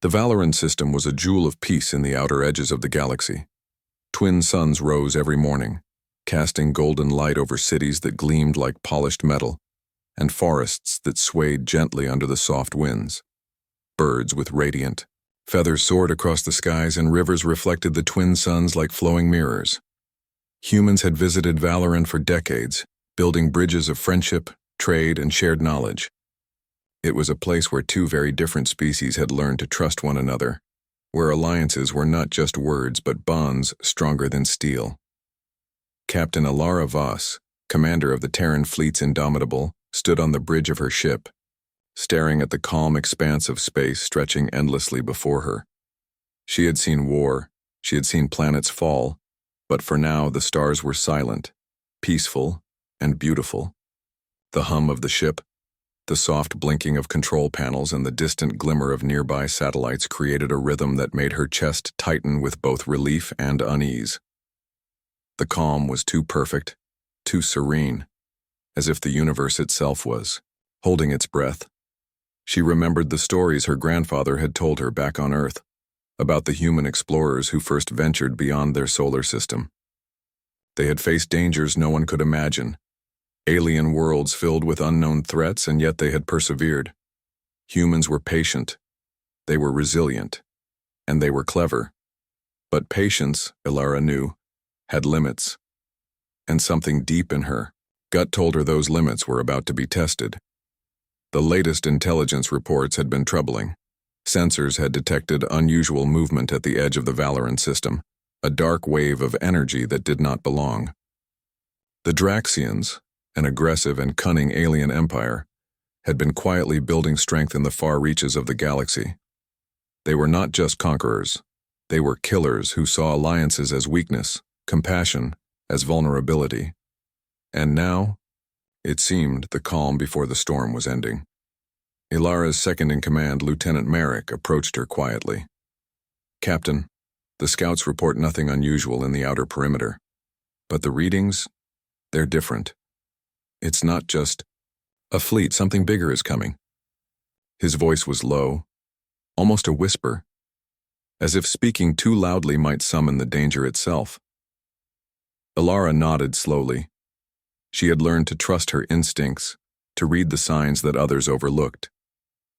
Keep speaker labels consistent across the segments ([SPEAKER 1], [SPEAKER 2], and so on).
[SPEAKER 1] The Valoran system was a jewel of peace in the outer edges of the galaxy. Twin suns rose every morning, casting golden light over cities that gleamed like polished metal, and forests that swayed gently under the soft winds. Birds with radiant feathers soared across the skies, and rivers reflected the twin suns like flowing mirrors. Humans had visited Valoran for decades, building bridges of friendship, trade, and shared knowledge. It was a place where two very different species had learned to trust one another, where alliances were not just words but bonds stronger than steel. Captain Alara Voss, commander of the Terran fleet's Indomitable, stood on the bridge of her ship, staring at the calm expanse of space stretching endlessly before her. She had seen war, she had seen planets fall, but for now the stars were silent, peaceful, and beautiful. The hum of the ship, the soft blinking of control panels, and the distant glimmer of nearby satellites created a rhythm that made her chest tighten with both relief and unease. The calm was too perfect, too serene, as if the universe itself was holding its breath. She remembered the stories her grandfather had told her back on Earth, about the human explorers who first ventured beyond their solar system. They had faced dangers no one could imagine, alien worlds filled with unknown threats, and yet they had persevered. Humans were patient, they were resilient, and they were clever. But patience, Alara knew, had limits. And something deep in her gut told her those limits were about to be tested. The latest intelligence reports had been troubling. Sensors had detected unusual movement at the edge of the Valoran system, a dark wave of energy that did not belong. The Draxians, an aggressive and cunning alien empire, had been quietly building strength in the far reaches of the galaxy. They were not just conquerors. They were killers who saw alliances as weakness, compassion as vulnerability. And now, it seemed the calm before the storm was ending. Ilara's second-in-command, Lieutenant Merrick, approached her quietly. "Captain, the scouts report nothing unusual in the outer perimeter. But the readings, they're different. It's not just a fleet, something bigger is coming." His voice was low, almost a whisper, as if speaking too loudly might summon the danger itself. Alara nodded slowly. She had learned to trust her instincts, to read the signs that others overlooked.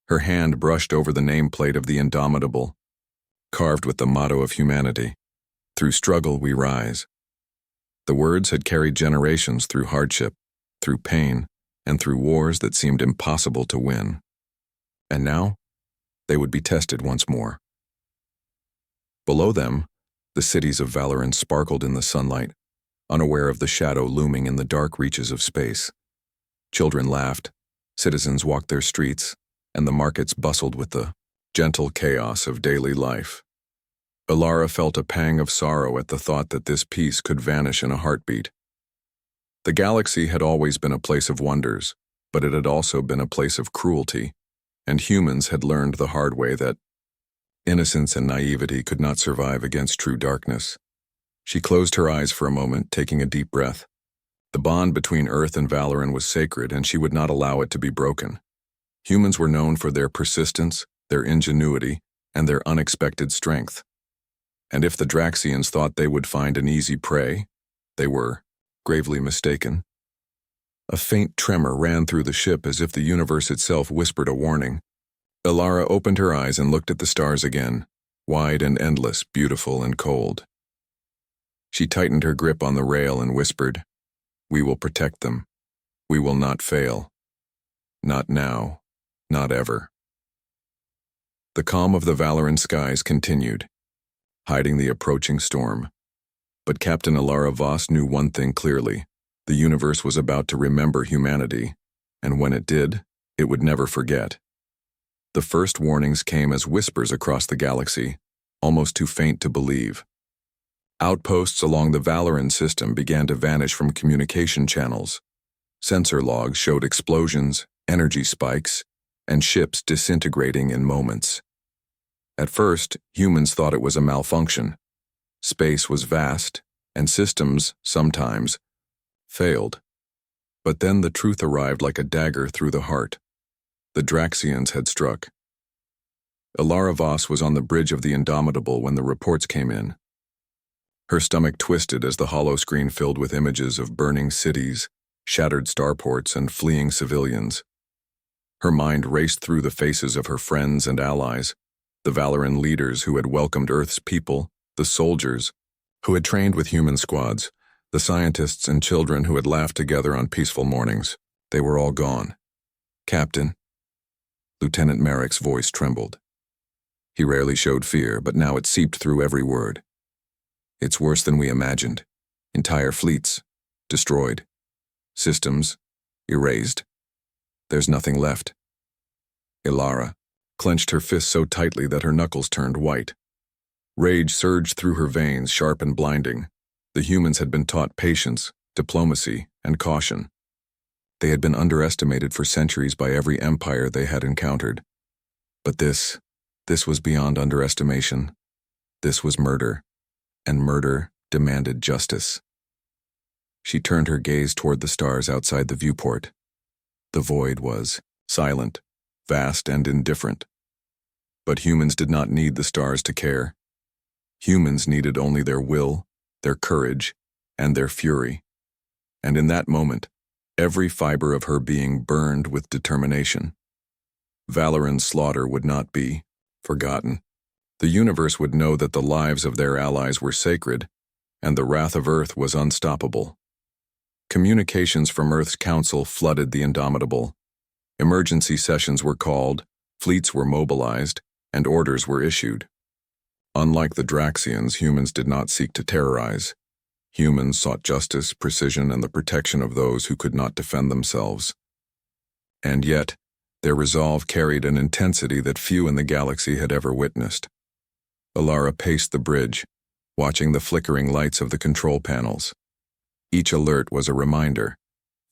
[SPEAKER 1] Her hand brushed over the nameplate of the Indomitable, carved with the motto of humanity, "Through struggle we rise." The words had carried generations through hardship, through pain, and through wars that seemed impossible to win. And now, they would be tested once more. Below them, the cities of Valoran sparkled in the sunlight, unaware of the shadow looming in the dark reaches of space. Children laughed, citizens walked their streets, and the markets bustled with the gentle chaos of daily life. Alara felt a pang of sorrow at the thought that this peace could vanish in a heartbeat. The galaxy had always been a place of wonders, but it had also been a place of cruelty, and humans had learned the hard way that innocence and naivety could not survive against true darkness. She closed her eyes for a moment, taking a deep breath. The bond between Earth and Valoran was sacred, and she would not allow it to be broken. Humans were known for their persistence, their ingenuity, and their unexpected strength. And if the Draxians thought they would find an easy prey, they were gravely mistaken. A faint tremor ran through the ship as if the universe itself whispered a warning. Alara opened her eyes and looked at the stars again, wide and endless, beautiful and cold. She tightened her grip on the rail and whispered, "We will protect them. We will not fail. Not now, not ever." The calm of the Valoran skies continued, hiding the approaching storm. But Captain Alara Voss knew one thing clearly. The universe was about to remember humanity, and when it did, it would never forget. The first warnings came as whispers across the galaxy, almost too faint to believe. Outposts along the Valoran system began to vanish from communication channels. Sensor logs showed explosions, energy spikes, and ships disintegrating in moments. At first, humans thought it was a malfunction. Space was vast, and systems, sometimes, failed. But then the truth arrived like a dagger through the heart. The Draxians had struck. Ilara Voss was on the bridge of the Indomitable when the reports came in. Her stomach twisted as the hollow screen filled with images of burning cities, shattered starports, and fleeing civilians. Her mind raced through the faces of her friends and allies, the Valoran leaders who had welcomed Earth's people, the soldiers who had trained with human squads, the scientists and children who had laughed together on peaceful mornings. They were all gone. "Captain." Lieutenant Merrick's voice trembled. He rarely showed fear, but now it seeped through every word. "It's worse than we imagined. Entire fleets, destroyed. Systems, erased. There's nothing left." Ilara clenched her fists so tightly that her knuckles turned white. Rage surged through her veins, sharp and blinding. The humans had been taught patience, diplomacy, and caution. They had been underestimated for centuries by every empire they had encountered. But this was beyond underestimation. This was murder, and murder demanded justice. She turned her gaze toward the stars outside the viewport. The void was silent, vast, and indifferent. But humans did not need the stars to care. Humans needed only their will, their courage, and their fury. And in that moment, every fiber of her being burned with determination. Valoran's slaughter would not be forgotten. The universe would know that the lives of their allies were sacred, and the wrath of Earth was unstoppable. Communications from Earth's council flooded the Indomitable. Emergency sessions were called, fleets were mobilized, and orders were issued. Unlike the Draxians, humans did not seek to terrorize. Humans sought justice, precision, and the protection of those who could not defend themselves. And yet, their resolve carried an intensity that few in the galaxy had ever witnessed. Ilara paced the bridge, watching the flickering lights of the control panels. Each alert was a reminder: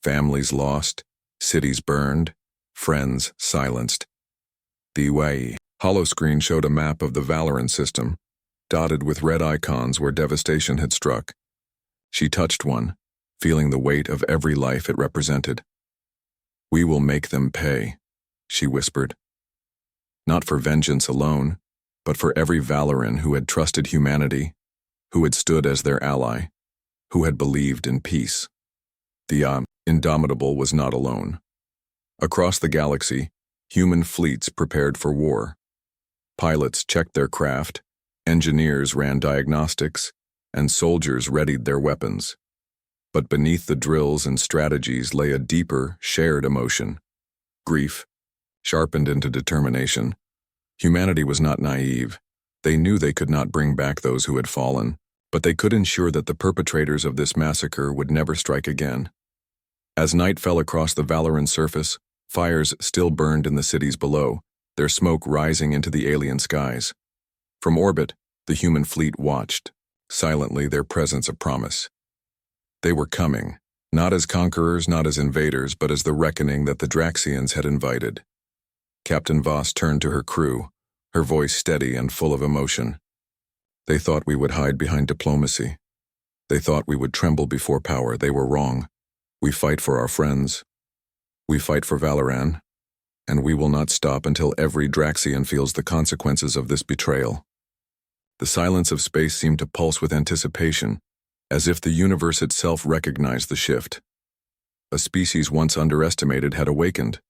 [SPEAKER 1] families lost, cities burned, friends silenced. The holoscreen showed a map of the Valoran system, dotted with red icons where devastation had struck. She touched one, feeling the weight of every life it represented. "We will make them pay," she whispered. Not for vengeance alone, but for every Valoran who had trusted humanity, who had stood as their ally, who had believed in peace. The Indomitable was not alone. Across the galaxy, human fleets prepared for war. Pilots checked their craft, engineers ran diagnostics, and soldiers readied their weapons. But beneath the drills and strategies lay a deeper, shared emotion: grief, sharpened into determination. Humanity was not naive. They knew they could not bring back those who had fallen, but they could ensure that the perpetrators of this massacre would never strike again. As night fell across the Valoran surface, fires still burned in the cities below, their smoke rising into the alien skies. From orbit, the human fleet watched, silently, their presence a promise. They were coming, not as conquerors, not as invaders, but as the reckoning that the Draxians had invited. Captain Voss turned to her crew, her voice steady and full of emotion. "They thought we would hide behind diplomacy. They thought we would tremble before power. They were wrong. We fight for our friends. We fight for Valoran, and we will not stop until every Draxian feels the consequences of this betrayal." The silence of space seemed to pulse with anticipation, as if the universe itself recognized the shift. A species once underestimated had awakened,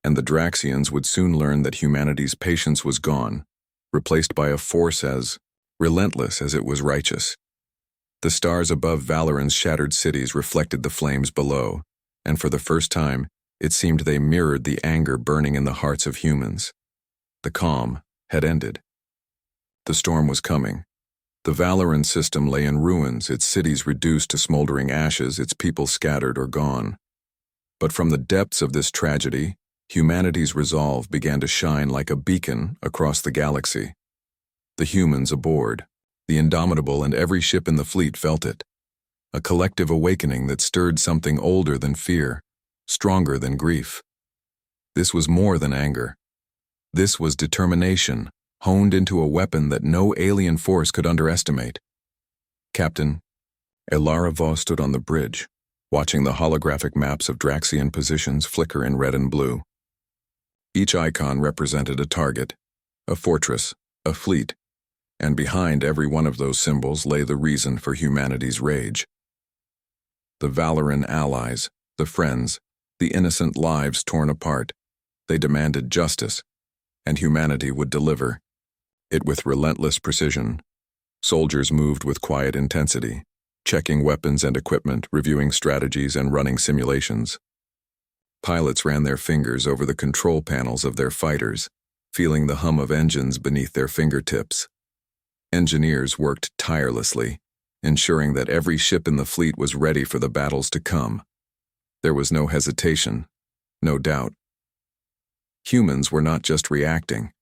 [SPEAKER 1] and the Draxians would soon learn that humanity's patience was gone, replaced by a force as relentless as it was righteous. The stars above Valoran's shattered cities reflected the flames below, and for the first time, it seemed they mirrored the anger burning in the hearts of humans. The calm had ended. The storm was coming. The Valoran system lay in ruins, its cities reduced to smoldering ashes, its people scattered or gone. But from the depths of this tragedy, humanity's resolve began to shine like a beacon across the galaxy. The humans aboard, the Indomitable, and every ship in the fleet felt it. A collective awakening that stirred something older than fear, stronger than grief. This was more than anger. This was determination, honed into a weapon that no alien force could underestimate. "Captain." Ilara Voss stood on the bridge, watching the holographic maps of Draxian positions flicker in red and blue. Each icon represented a target, a fortress, a fleet, and behind every one of those symbols lay the reason for humanity's rage. The Valoran allies, the friends, the innocent lives torn apart. They demanded justice, and humanity would deliver it with relentless precision. Soldiers moved with quiet intensity, checking weapons and equipment, reviewing strategies, and running simulations. Pilots ran their fingers over the control panels of their fighters, feeling the hum of engines beneath their fingertips. Engineers worked tirelessly, ensuring that every ship in the fleet was ready for the battles to come. There was no hesitation, no doubt. Humans were not just reacting.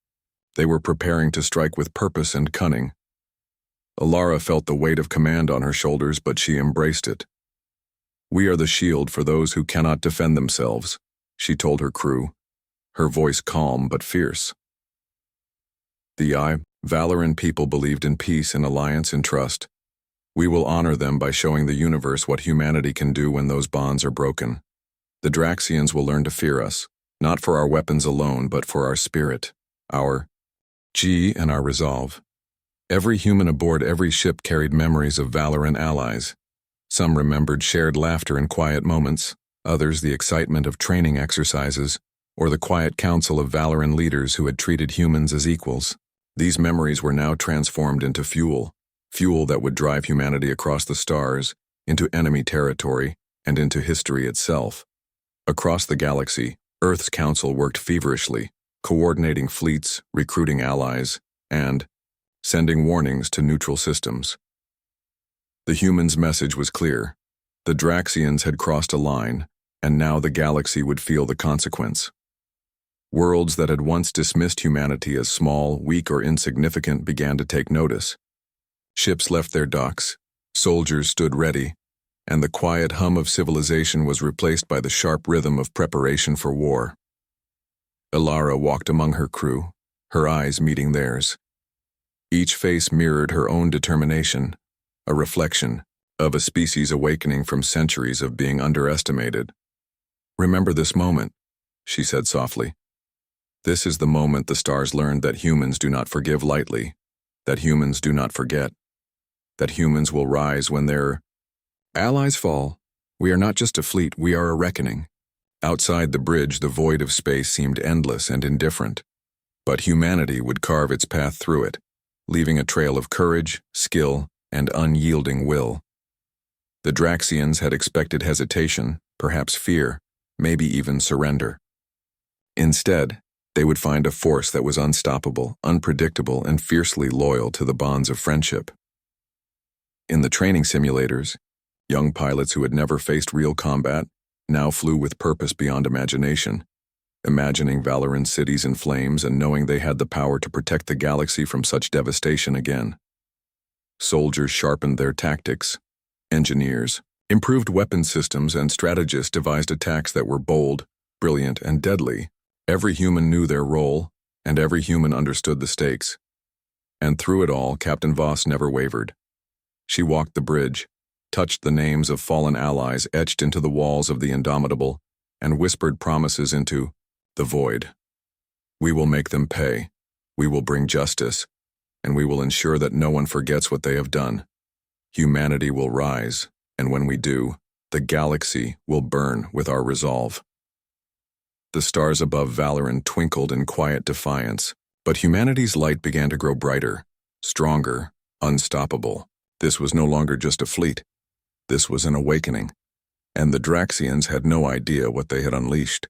[SPEAKER 1] They were preparing to strike with purpose and cunning. Alara felt the weight of command on her shoulders, but she embraced it. "We are the shield for those who cannot defend themselves," she told her crew, her voice calm but fierce. The Valoran people believed in peace and alliance and trust. "We will honor them by showing the universe what humanity can do when those bonds are broken. The Draxians will learn to fear us, not for our weapons alone, but for our spirit, our G and our resolve." Every human aboard every ship carried memories of Valoran allies. Some remembered shared laughter in quiet moments, others the excitement of training exercises, or the quiet counsel of Valoran leaders who had treated humans as equals. These memories were now transformed into fuel that would drive humanity across the stars, into enemy territory, and into history itself. Across the galaxy, Earth's council worked feverishly, coordinating fleets, recruiting allies, and sending warnings to neutral systems. The humans' message was clear. The Draxians had crossed a line, and now the galaxy would feel the consequence. Worlds that had once dismissed humanity as small, weak, or insignificant began to take notice. Ships left their docks, soldiers stood ready, and the quiet hum of civilization was replaced by the sharp rhythm of preparation for war. Alara walked among her crew, her eyes meeting theirs. Each face mirrored her own determination, a reflection of a species awakening from centuries of being underestimated. "Remember this moment," she said softly. "This is the moment the stars learned that humans do not forgive lightly, that humans do not forget, that humans will rise when their allies fall. We are not just a fleet, we are a reckoning." Outside the bridge, the void of space seemed endless and indifferent, but humanity would carve its path through it, leaving a trail of courage, skill, and unyielding will. The Draxians had expected hesitation, perhaps fear, maybe even surrender. Instead, they would find a force that was unstoppable, unpredictable, and fiercely loyal to the bonds of friendship. In the training simulators, young pilots who had never faced real combat now flew with purpose beyond imagination, imagining Valoran cities in flames and knowing they had the power to protect the galaxy from such devastation again. Soldiers sharpened their tactics. Engineers improved weapon systems, and strategists devised attacks that were bold, brilliant, and deadly. Every human knew their role, and every human understood the stakes. And through it all, Captain Voss never wavered. She walked the bridge, touched the names of fallen allies etched into the walls of the Indomitable, and whispered promises into the void. "We will make them pay. We will bring justice, and we will ensure that no one forgets what they have done. Humanity will rise, and when we do, the galaxy will burn with our resolve." The stars above Valoran twinkled in quiet defiance, but humanity's light began to grow brighter, stronger, unstoppable. This was no longer just a fleet. This was an awakening, and the Draxians had no idea what they had unleashed.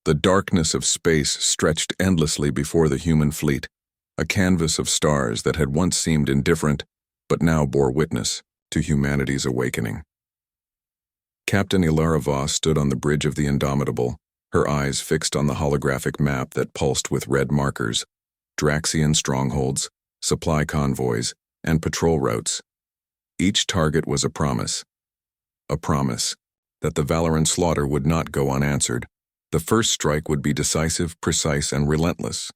[SPEAKER 1] The darkness of space stretched endlessly before the human fleet, a canvas of stars that had once seemed indifferent, but now bore witness to humanity's awakening. Captain Alara Voss stood on the bridge of the Indomitable, her eyes fixed on the holographic map that pulsed with red markers, Draxian strongholds, supply convoys, and patrol routes. Each target was a promise that the Valoran slaughter would not go unanswered. The first strike would be decisive, precise, and relentless.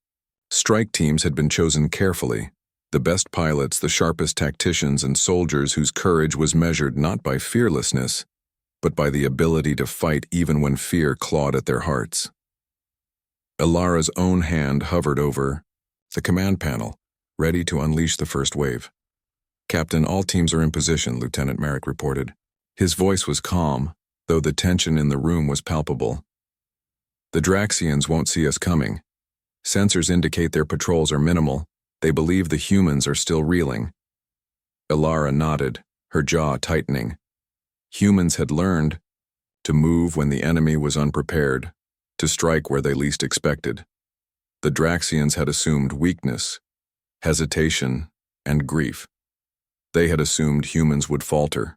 [SPEAKER 1] Strike teams had been chosen carefully, the best pilots, the sharpest tacticians, and soldiers whose courage was measured not by fearlessness, but by the ability to fight even when fear clawed at their hearts. Ilara's own hand hovered over the command panel, ready to unleash the first wave. "Captain, all teams are in position," Lieutenant Merrick reported. His voice was calm, though the tension in the room was palpable. "The Draxians won't see us coming. Sensors indicate their patrols are minimal. They believe the humans are still reeling." Ilara nodded, her jaw tightening. Humans had learned to move when the enemy was unprepared, to strike where they least expected. The Draxians had assumed weakness, hesitation, and grief. They had assumed humans would falter.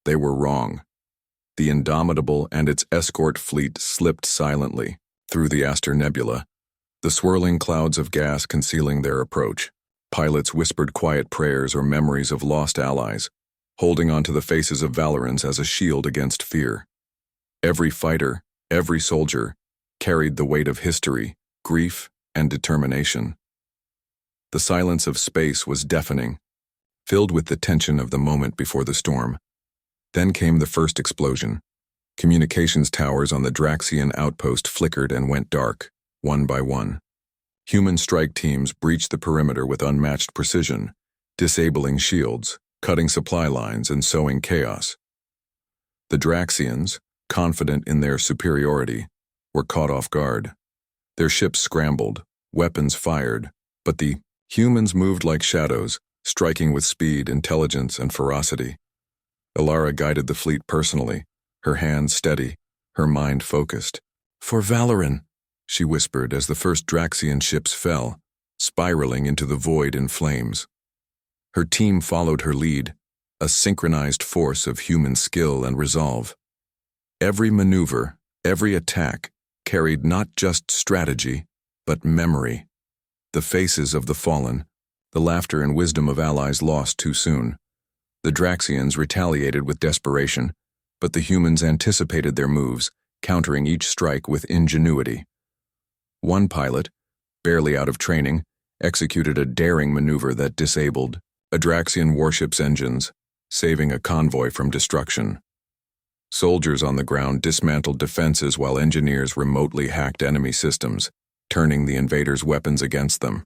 [SPEAKER 1] They were wrong. The Indomitable and its escort fleet slipped silently through the Aster Nebula, the swirling clouds of gas concealing their approach. Pilots whispered quiet prayers or memories of lost allies, holding onto the faces of Valorans as a shield against fear. Every fighter, every soldier, carried the weight of history, grief, and determination. The silence of space was deafening, filled with the tension of the moment before the storm. Then came the first explosion. Communications towers on the Draxian outpost flickered and went dark, one by one. Human strike teams breached the perimeter with unmatched precision, disabling shields, cutting supply lines, and sowing chaos. The Draxians, confident in their superiority, were caught off guard. Their ships scrambled, weapons fired, but the humans moved like shadows, striking with speed, intelligence, and ferocity. Ilara guided the fleet personally, her hands steady, her mind focused. "For Valoran," she whispered as the first Draxian ships fell, spiraling into the void in flames. Her team followed her lead, a synchronized force of human skill and resolve. Every maneuver, every attack, carried not just strategy, but memory. The faces of the fallen, the laughter and wisdom of allies lost too soon. The Draxians retaliated with desperation, but the humans anticipated their moves, countering each strike with ingenuity. One pilot, barely out of training, executed a daring maneuver that disabled a Draxian warship's engines, saving a convoy from destruction. Soldiers on the ground dismantled defenses while engineers remotely hacked enemy systems, turning the invaders' weapons against them.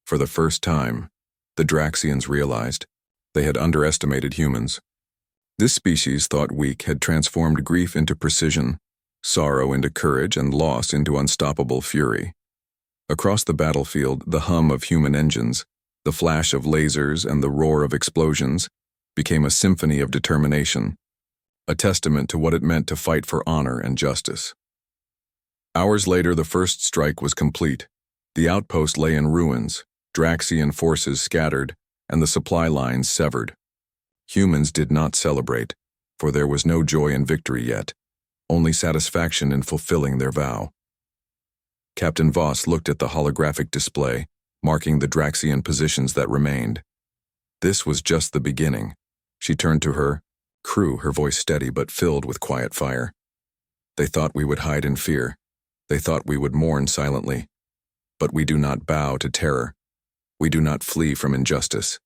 [SPEAKER 1] For the first time, the Draxians realized they had underestimated humans. This species, thought weak, had transformed grief into precision, sorrow into courage, and loss into unstoppable fury. Across the battlefield, the hum of human engines, the flash of lasers, and the roar of explosions became a symphony of determination, a testament to what it meant to fight for honor and justice. Hours later, the first strike was complete. The outpost lay in ruins, Draxian forces scattered, and the supply lines severed. Humans did not celebrate, for there was no joy in victory yet, only satisfaction in fulfilling their vow. Captain Voss looked at the holographic display, marking the Draxian positions that remained. This was just the beginning. She turned to her crew, her voice steady but filled with quiet fire. "They thought we would hide in fear. They thought we would mourn silently. But we do not bow to terror. We do not flee from injustice.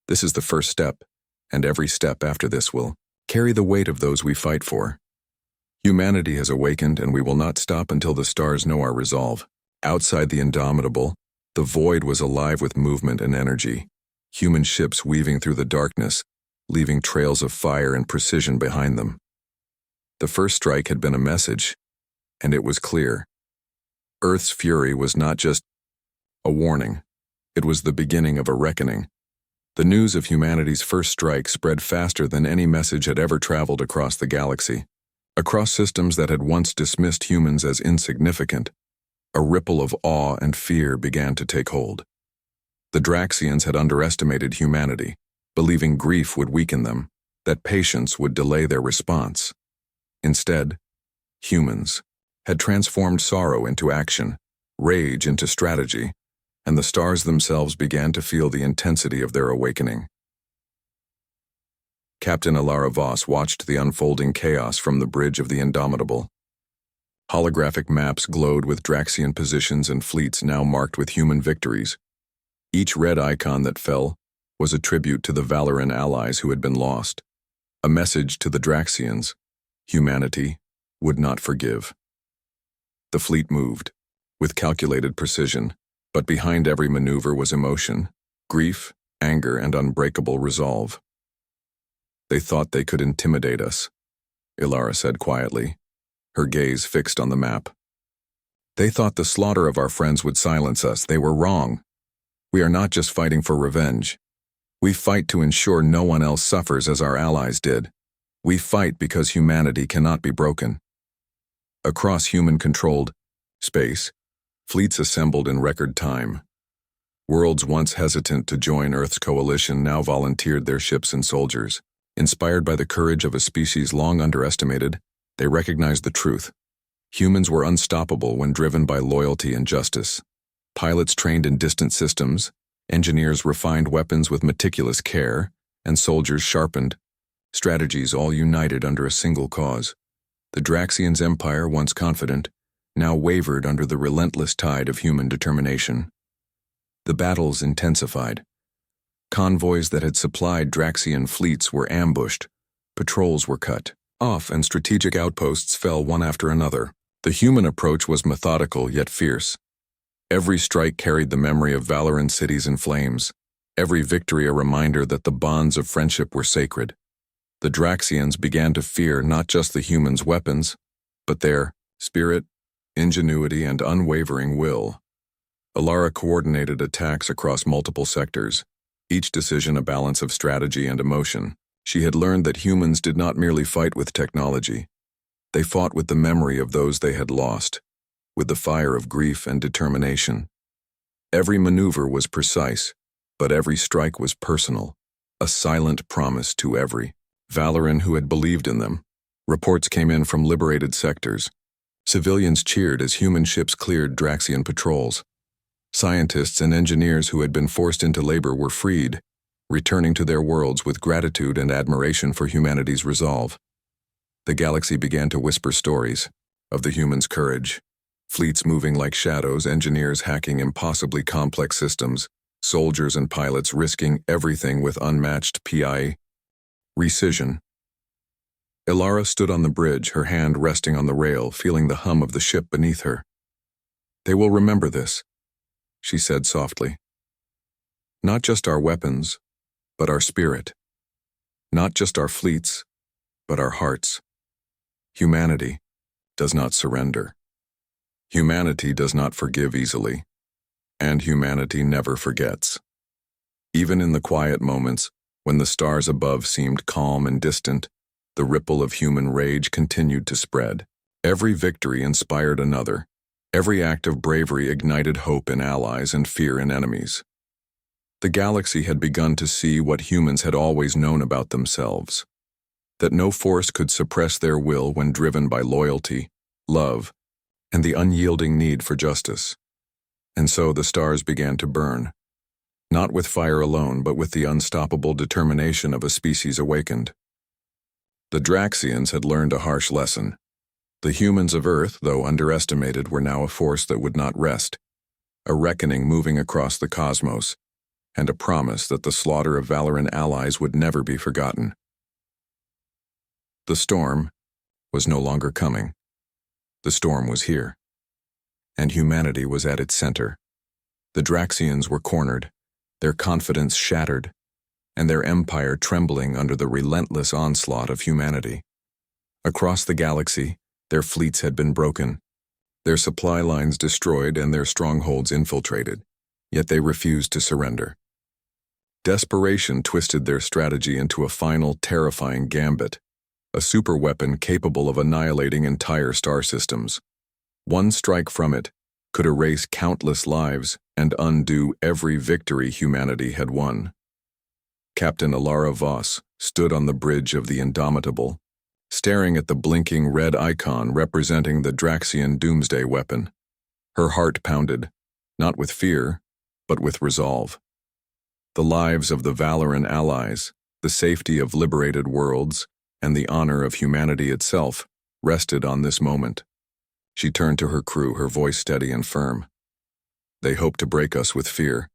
[SPEAKER 1] This is the first step, and every step after this will carry the weight of those we fight for. Humanity has awakened, and we will not stop until the stars know our resolve." Outside the Indomitable, the void was alive with movement and energy. Human ships weaving through the darkness, leaving trails of fire and precision behind them. The first strike had been a message, and it was clear. Earth's fury was not just a warning. It was the beginning of a reckoning. The news of humanity's first strike spread faster than any message had ever traveled across the galaxy. Across systems that had once dismissed humans as insignificant, a ripple of awe and fear began to take hold. The Draxians had underestimated humanity, believing grief would weaken them, that patience would delay their response. Instead, humans had transformed sorrow into action, rage into strategy, and the stars themselves began to feel the intensity of their awakening. Captain Ilara Voss watched the unfolding chaos from the bridge of the Indomitable. Holographic maps glowed with Draxian positions and fleets now marked with human victories. Each red icon that fell was a tribute to the Valoran allies who had been lost, a message to the Draxians: humanity would not forgive. The fleet moved, with calculated precision, but behind every maneuver was emotion, grief, anger, and unbreakable resolve. They thought they could intimidate us, Ilara said quietly, her gaze fixed on the map. They thought the slaughter of our friends would silence us. They were wrong. We are not just fighting for revenge. We fight to ensure no one else suffers as our allies did. We fight because humanity cannot be broken. Across human-controlled space, fleets assembled in record time. Worlds once hesitant to join Earth's coalition now volunteered their ships and soldiers. Inspired by the courage of a species long underestimated, they recognized the truth. Humans were unstoppable when driven by loyalty and justice. Pilots trained in distant systems, engineers refined weapons with meticulous care, and soldiers sharpened strategies, all united under a single cause. The Draxians' empire, once confident, now wavered under the relentless tide of human determination. The battles intensified. Convoys that had supplied Draxian fleets were ambushed, patrols were cut off, and strategic outposts fell one after another. The human approach was methodical yet fierce. Every strike carried the memory of Valoran cities in flames, every victory a reminder that the bonds of friendship were sacred. The Draxians began to fear not just the humans' weapons, but their spirit, ingenuity, and unwavering will. Ilara coordinated attacks across multiple sectors, each decision a balance of strategy and emotion. She had learned that humans did not merely fight with technology. They fought with the memory of those they had lost, with the fire of grief and determination. Every maneuver was precise, but every strike was personal, a silent promise to every Valoran who had believed in them. Reports came in from liberated sectors. Civilians cheered as human ships cleared Draxian patrols. Scientists and engineers who had been forced into labor were freed, returning to their worlds with gratitude and admiration for humanity's resolve. The galaxy began to whisper stories of the humans' courage. Fleets moving like shadows, engineers hacking impossibly complex systems, soldiers and pilots risking everything with unmatched PI precision. Ilara stood on the bridge, her hand resting on the rail, feeling the hum of the ship beneath her. "They will remember this," she said softly. "Not just our weapons, but our spirit. Not just our fleets, but our hearts. Humanity does not surrender. Humanity does not forgive easily. And humanity never forgets." Even in the quiet moments, when the stars above seemed calm and distant, the ripple of human rage continued to spread. Every victory inspired another. Every act of bravery ignited hope in allies and fear in enemies. The galaxy had begun to see what humans had always known about themselves: that no force could suppress their will when driven by loyalty, love, and the unyielding need for justice. And so the stars began to burn, not with fire alone, but with the unstoppable determination of a species awakened. The Draxians had learned a harsh lesson. The humans of Earth, though underestimated, were now a force that would not rest, a reckoning moving across the cosmos, and a promise that the slaughter of Valoran allies would never be forgotten. The storm was no longer coming. The storm was here, and humanity was at its center. The Draxians were cornered, their confidence shattered, and their empire trembling under the relentless onslaught of humanity. Across the galaxy, their fleets had been broken, their supply lines destroyed, and their strongholds infiltrated, yet they refused to surrender. Desperation twisted their strategy into a final, terrifying gambit, a superweapon capable of annihilating entire star systems. One strike from it could erase countless lives and undo every victory humanity had won. Captain Ilara Voss stood on the bridge of the Indomitable, staring at the blinking red icon representing the Draxian doomsday weapon. Her heart pounded, not with fear, but with resolve. The lives of the Valoran allies, the safety of liberated worlds, and the honor of humanity itself rested on this moment. She turned to her crew, her voice steady and firm. "They hope to break us with fear,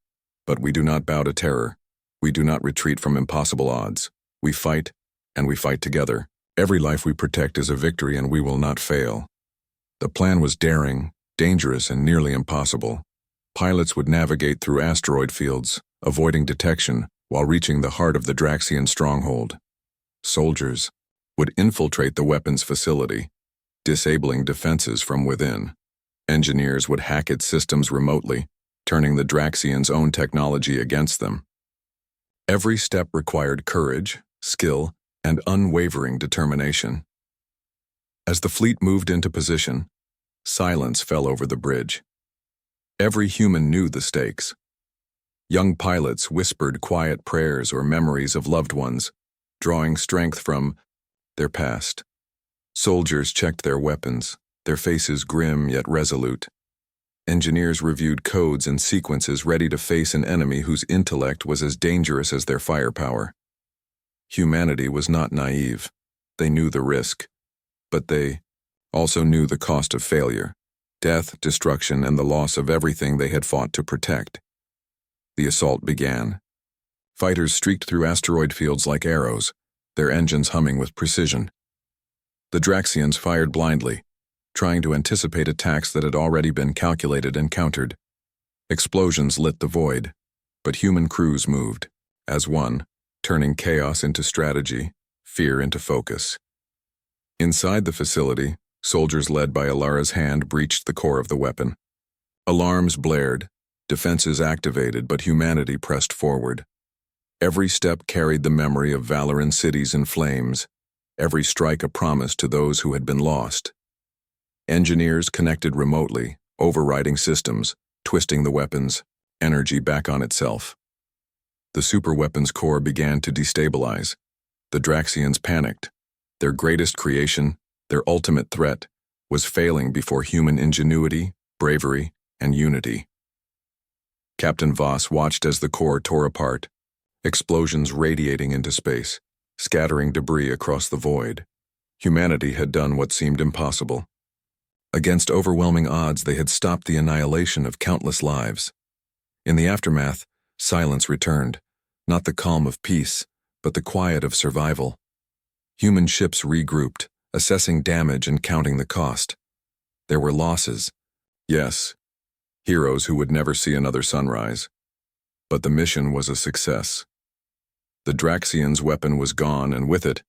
[SPEAKER 1] but we do not bow to terror. We do not retreat from impossible odds. We fight, and we fight together. Every life we protect is a victory, and we will not fail." The plan was daring, dangerous, and nearly impossible. Pilots would navigate through asteroid fields, avoiding detection while reaching the heart of the Draxian stronghold. Soldiers would infiltrate the weapons facility, disabling defenses from within. Engineers would hack its systems remotely, turning the Draxians' own technology against them. Every step required courage, skill, and unwavering determination. As the fleet moved into position, silence fell over the bridge. Every human knew the stakes. Young pilots whispered quiet prayers or memories of loved ones, drawing strength from their past. Soldiers checked their weapons, their faces grim yet resolute. Engineers reviewed codes and sequences ready to face an enemy whose intellect was as dangerous as their firepower. Humanity was not naive. They knew the risk, but they also knew the cost of failure: death, destruction, and the loss of everything they had fought to protect. The assault began. Fighters streaked through asteroid fields like arrows, their engines humming with precision. The Draxians fired blindly, trying to anticipate attacks that had already been calculated and countered. Explosions lit the void, but human crews moved, as one, turning chaos into strategy, fear into focus. Inside the facility, soldiers led by Alara's hand breached the core of the weapon. Alarms blared, defenses activated, but humanity pressed forward. Every step carried the memory of Valoran cities in flames, every strike a promise to those who had been lost. Engineers connected remotely, overriding systems, twisting the weapons, energy back on itself. The superweapons core began to destabilize. The Draxians panicked. Their greatest creation, their ultimate threat, was failing before human ingenuity, bravery, and unity. Captain Voss watched as the core tore apart, explosions radiating into space, scattering debris across the void. Humanity had done what seemed impossible. Against overwhelming odds, they had stopped the annihilation of countless lives. In the aftermath, silence returned, not the calm of peace, but the quiet of survival. Human ships regrouped, assessing damage and counting the cost. There were losses. Yes, heroes who would never see another sunrise. But the mission was a success. The Draxians' weapon was gone, and with it,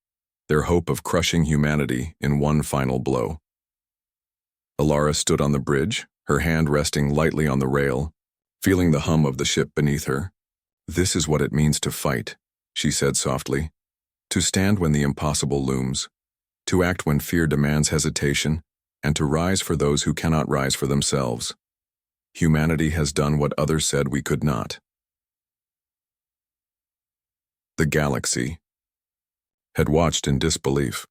[SPEAKER 1] their hope of crushing humanity in one final blow. Alara stood on the bridge, her hand resting lightly on the rail, feeling the hum of the ship beneath her. "This is what it means to fight," she said softly. "To stand when the impossible looms, to act when fear demands hesitation, and to rise for those who cannot rise for themselves. Humanity has done what others said we could not." The galaxy had watched in disbelief.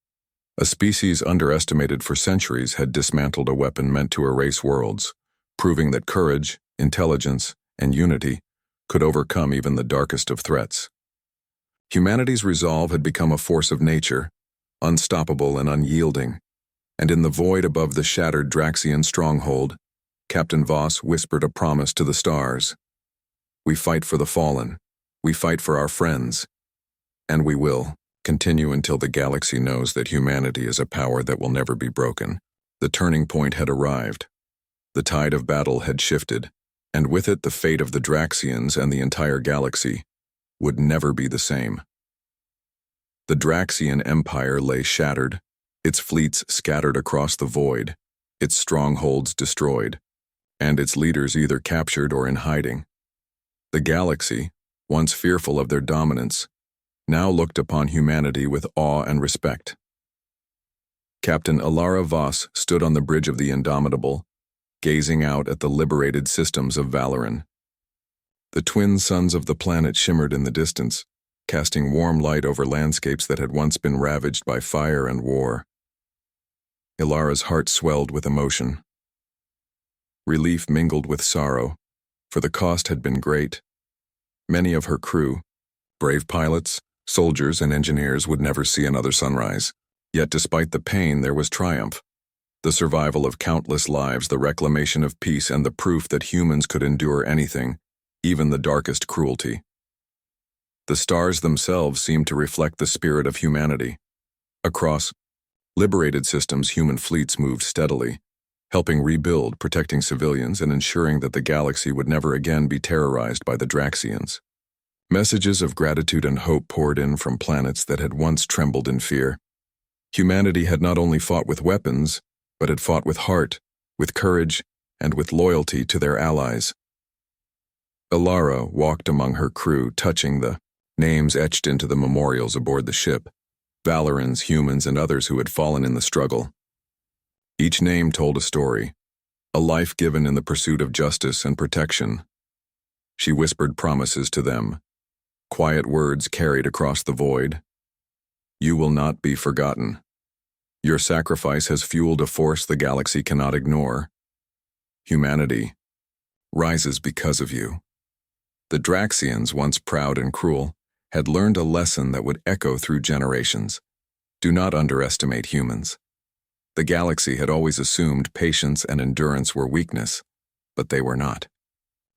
[SPEAKER 1] A species underestimated for centuries had dismantled a weapon meant to erase worlds, proving that courage, intelligence, and unity could overcome even the darkest of threats. Humanity's resolve had become a force of nature, unstoppable and unyielding, and in the void above the shattered Draxian stronghold, Captain Voss whispered a promise to the stars. "We fight for the fallen, we fight for our friends, and we will continue until the galaxy knows that humanity is a power that will never be broken." The turning point had arrived. The tide of battle had shifted, and with it the fate of the Draxians and the entire galaxy would never be the same. The Draxian Empire lay shattered, its fleets scattered across the void, its strongholds destroyed, and its leaders either captured or in hiding. The galaxy, once fearful of their dominance, now looked upon humanity with awe and respect. Captain Alara Voss stood on the bridge of the Indomitable, gazing out at the liberated systems of Valoran. The twin suns of the planet shimmered in the distance, casting warm light over landscapes that had once been ravaged by fire and war. Ilara's heart swelled with emotion. Relief mingled with sorrow, for the cost had been great. Many of her crew, brave pilots, soldiers, and engineers, would never see another sunrise. Yet despite the pain, there was triumph. The survival of countless lives, the reclamation of peace, and the proof that humans could endure anything, even the darkest cruelty. The stars themselves seemed to reflect the spirit of humanity. Across liberated systems, human fleets moved steadily, helping rebuild, protecting civilians, and ensuring that the galaxy would never again be terrorized by the Draxians. Messages of gratitude and hope poured in from planets that had once trembled in fear. Humanity had not only fought with weapons, but had fought with heart, with courage, and with loyalty to their allies. Alara walked among her crew, touching the names etched into the memorials aboard the ship, Valorans, humans, and others who had fallen in the struggle. Each name told a story, a life given in the pursuit of justice and protection. She whispered promises to them, quiet words carried across the void. You will not be forgotten. Your sacrifice has fueled a force the galaxy cannot ignore. Humanity rises because of you. The Draxians, once proud and cruel, had learned a lesson that would echo through generations. Do not underestimate humans. The galaxy had always assumed patience and endurance were weakness, but they were not.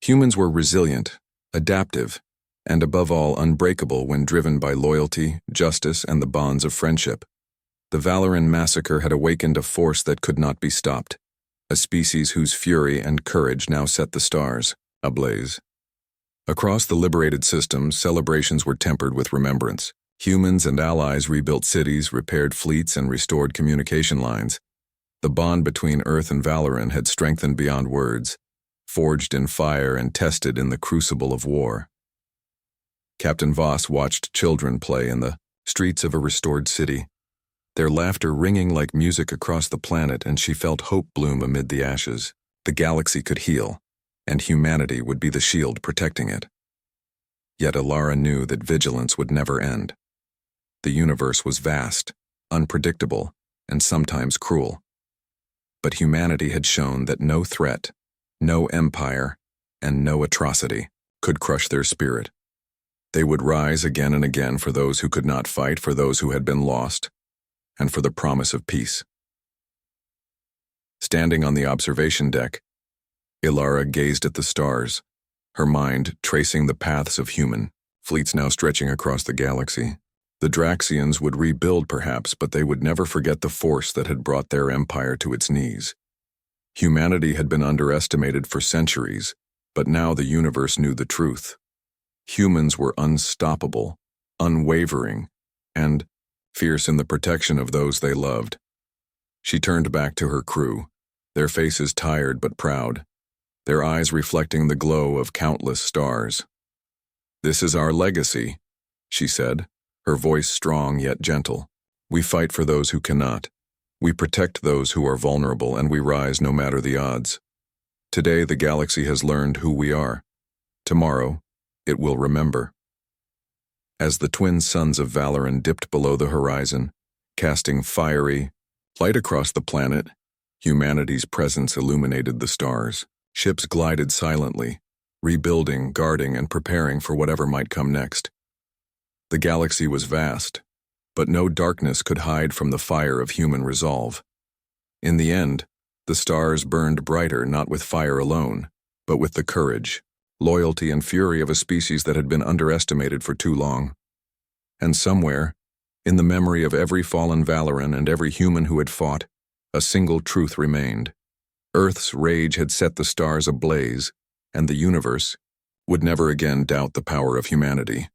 [SPEAKER 1] Humans were resilient, adaptive, and above all unbreakable when driven by loyalty, justice, and the bonds of friendship. The Valoran massacre had awakened a force that could not be stopped, a species whose fury and courage now set the stars ablaze. Across the liberated systems, celebrations were tempered with remembrance. Humans and allies rebuilt cities, repaired fleets, and restored communication lines. The bond between Earth and Valoran had strengthened beyond words, forged in fire and tested in the crucible of war. Captain Voss watched children play in the streets of a restored city, their laughter ringing like music across the planet, and she felt hope bloom amid the ashes. The galaxy could heal, and humanity would be the shield protecting it. Yet Alara knew that vigilance would never end. The universe was vast, unpredictable, and sometimes cruel. But humanity had shown that no threat, no empire, and no atrocity could crush their spirit. They would rise again and again for those who could not fight, for those who had been lost, and for the promise of peace. Standing on the observation deck, Alara gazed at the stars, her mind tracing the paths of human fleets now stretching across the galaxy. The Draxians would rebuild perhaps, but they would never forget the force that had brought their empire to its knees. Humanity had been underestimated for centuries, but now the universe knew the truth. Humans were unstoppable, unwavering, and fierce in the protection of those they loved. She turned back to her crew, their faces tired but proud, their eyes reflecting the glow of countless stars. "This is our legacy," she said, her voice strong yet gentle. "We fight for those who cannot. We protect those who are vulnerable, and we rise no matter the odds. Today the galaxy has learned who we are. Tomorrow, it will remember." As the twin suns of Valoran dipped below the horizon, casting fiery light across the planet, humanity's presence illuminated the stars. Ships glided silently, rebuilding, guarding, and preparing for whatever might come next. The galaxy was vast, but no darkness could hide from the fire of human resolve. In the end, the stars burned brighter not with fire alone, but with the courage, loyalty, and fury of a species that had been underestimated for too long. And somewhere, in the memory of every fallen Valoran and every human who had fought, a single truth remained. Earth's rage had set the stars ablaze, and the universe would never again doubt the power of humanity.